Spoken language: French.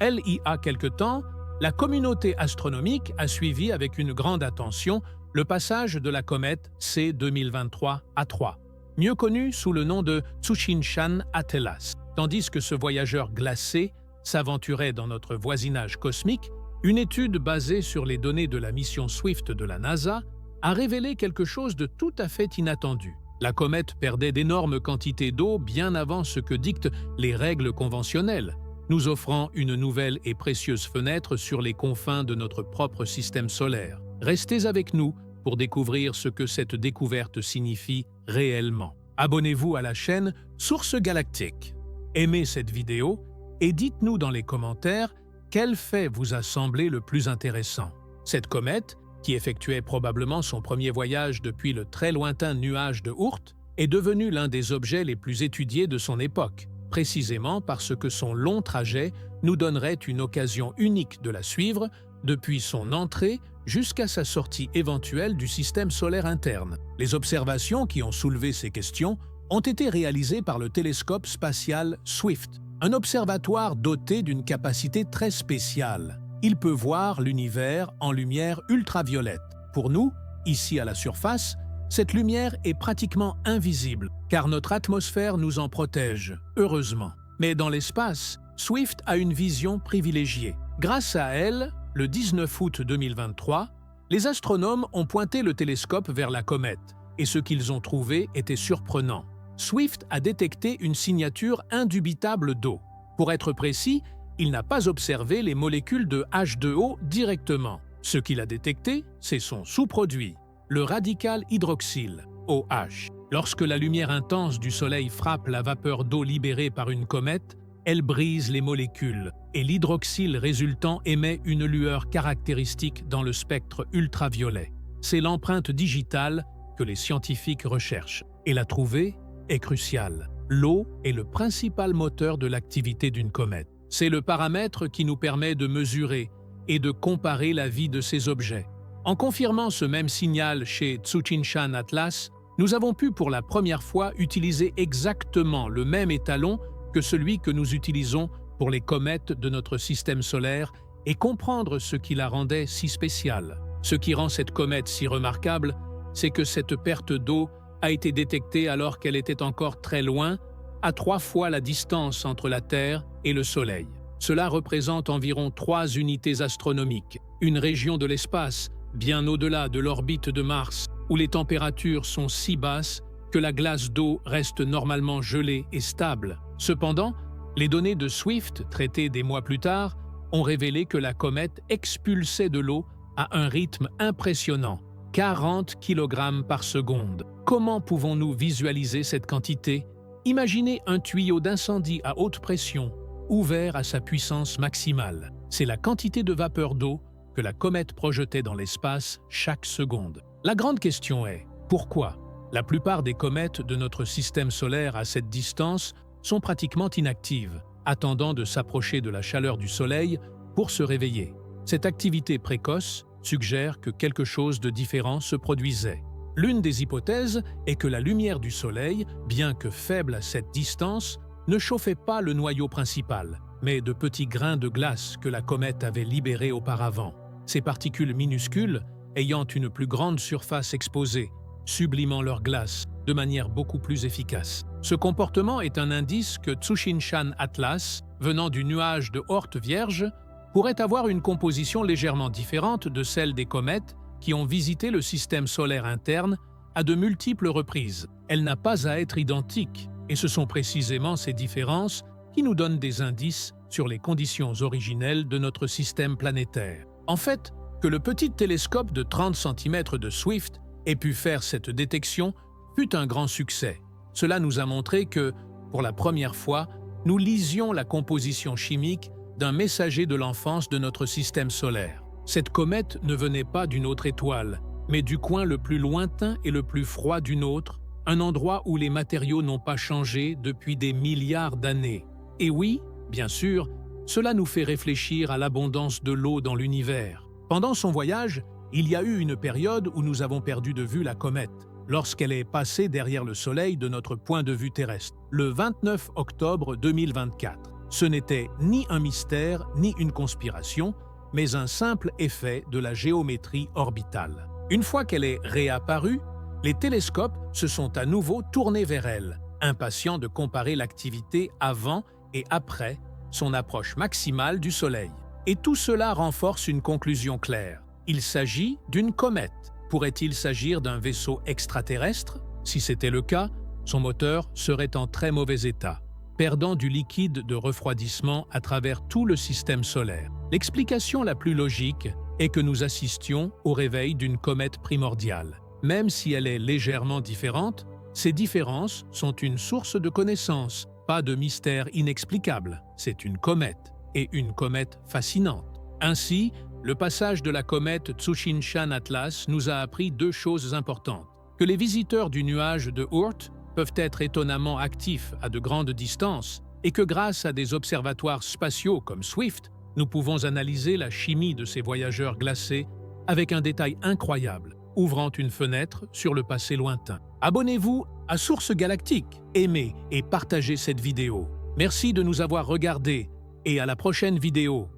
Il y a quelque temps, la communauté astronomique a suivi avec une grande attention le passage de la comète C 2023 A3, mieux connue sous le nom de Tsuchinshan Atlas. Tandis que ce voyageur glacé s'aventurait dans notre voisinage cosmique, une étude basée sur les données de la mission Swift de la NASA a révélé quelque chose de tout à fait inattendu. La comète perdait d'énormes quantités d'eau bien avant ce que dictent les règles conventionnelles, nous offrant une nouvelle et précieuse fenêtre sur les confins de notre propre système solaire. Restez avec nous pour découvrir ce que cette découverte signifie réellement. Abonnez-vous à la chaîne Source Galactique. Aimez cette vidéo et dites-nous dans les commentaires quel fait vous a semblé le plus intéressant. Cette comète, qui effectuait probablement son premier voyage depuis le très lointain nuage de Oort, est devenue l'un des objets les plus étudiés de son époque, précisément parce que son long trajet nous donnerait une occasion unique de la suivre depuis son entrée jusqu'à sa sortie éventuelle du système solaire interne. Les observations qui ont soulevé ces questions ont été réalisées par le télescope spatial Swift, un observatoire doté d'une capacité très spéciale. Il peut voir l'univers en lumière ultraviolette. Pour nous, ici à la surface, cette lumière est pratiquement invisible, car notre atmosphère nous en protège, heureusement. Mais dans l'espace, Swift a une vision privilégiée. Grâce à elle, le 19 août 2023, les astronomes ont pointé le télescope vers la comète, et ce qu'ils ont trouvé était surprenant. Swift a détecté une signature indubitable d'eau. Pour être précis, il n'a pas observé les molécules de H2O directement. Ce qu'il a détecté, c'est son sous-produit, le radical hydroxyle, OH. Lorsque la lumière intense du Soleil frappe la vapeur d'eau libérée par une comète, elle brise les molécules, et l'hydroxyle résultant émet une lueur caractéristique dans le spectre ultraviolet. C'est l'empreinte digitale que les scientifiques recherchent. Et la trouver est cruciale. L'eau est le principal moteur de l'activité d'une comète. C'est le paramètre qui nous permet de mesurer et de comparer la vie de ces objets. En confirmant ce même signal chez Tsuchinshan Atlas, nous avons pu pour la première fois utiliser exactement le même étalon que celui que nous utilisons pour les comètes de notre système solaire et comprendre ce qui la rendait si spéciale. Ce qui rend cette comète si remarquable, c'est que cette perte d'eau a été détectée alors qu'elle était encore très loin, à 3 fois la distance entre la Terre et le Soleil. Cela représente environ 3 unités astronomiques, une région de l'espace bien au-delà de l'orbite de Mars, où les températures sont si basses que la glace d'eau reste normalement gelée et stable. Cependant, les données de Swift, traitées des mois plus tard, ont révélé que la comète expulsait de l'eau à un rythme impressionnant, 40 kg par seconde. Comment pouvons-nous visualiser cette quantité? Imaginez un tuyau d'incendie à haute pression, ouvert à sa puissance maximale. C'est la quantité de vapeur d'eau que la comète projetait dans l'espace chaque seconde. La grande question est, pourquoi? La plupart des comètes de notre système solaire à cette distance sont pratiquement inactives, attendant de s'approcher de la chaleur du Soleil pour se réveiller. Cette activité précoce suggère que quelque chose de différent se produisait. L'une des hypothèses est que la lumière du Soleil, bien que faible à cette distance, ne chauffait pas le noyau principal, mais de petits grains de glace que la comète avait libérés auparavant. Ces particules minuscules, ayant une plus grande surface exposée, sublimant leur glace de manière beaucoup plus efficace. Ce comportement est un indice que Tsuchinshan Atlas, venant du nuage de Oort vierge, pourrait avoir une composition légèrement différente de celle des comètes qui ont visité le système solaire interne à de multiples reprises. Elle n'a pas à être identique, et ce sont précisément ces différences qui nous donnent des indices sur les conditions originelles de notre système planétaire. En fait, que le petit télescope de 30 cm de Swift ait pu faire cette détection fut un grand succès. Cela nous a montré que, pour la première fois, nous lisions la composition chimique d'un messager de l'enfance de notre système solaire. Cette comète ne venait pas d'une autre étoile, mais du coin le plus lointain et le plus froid d'une autre, un endroit où les matériaux n'ont pas changé depuis des milliards d'années. Et oui, bien sûr, cela nous fait réfléchir à l'abondance de l'eau dans l'univers. Pendant son voyage, il y a eu une période où nous avons perdu de vue la comète, lorsqu'elle est passée derrière le Soleil de notre point de vue terrestre, le 29 octobre 2024. Ce n'était ni un mystère ni une conspiration, mais un simple effet de la géométrie orbitale. Une fois qu'elle est réapparue, les télescopes se sont à nouveau tournés vers elle, impatients de comparer l'activité avant et après son approche maximale du Soleil. Et tout cela renforce une conclusion claire. Il s'agit d'une comète. Pourrait-il s'agir d'un vaisseau extraterrestre? Si c'était le cas, son moteur serait en très mauvais état, perdant du liquide de refroidissement à travers tout le système solaire. L'explication la plus logique est que nous assistions au réveil d'une comète primordiale. Même si elle est légèrement différente, ces différences sont une source de connaissances, pas de mystère inexplicable. C'est une comète, et une comète fascinante. Ainsi, le passage de la comète Tsuchinshan-Atlas nous a appris deux choses importantes. Que les visiteurs du nuage de Oort peuvent être étonnamment actifs à de grandes distances, et que grâce à des observatoires spatiaux comme Swift, nous pouvons analyser la chimie de ces voyageurs glacés avec un détail incroyable, ouvrant une fenêtre sur le passé lointain. Abonnez-vous à Source Galactique, aimez et partagez cette vidéo. Merci de nous avoir regardés et à la prochaine vidéo.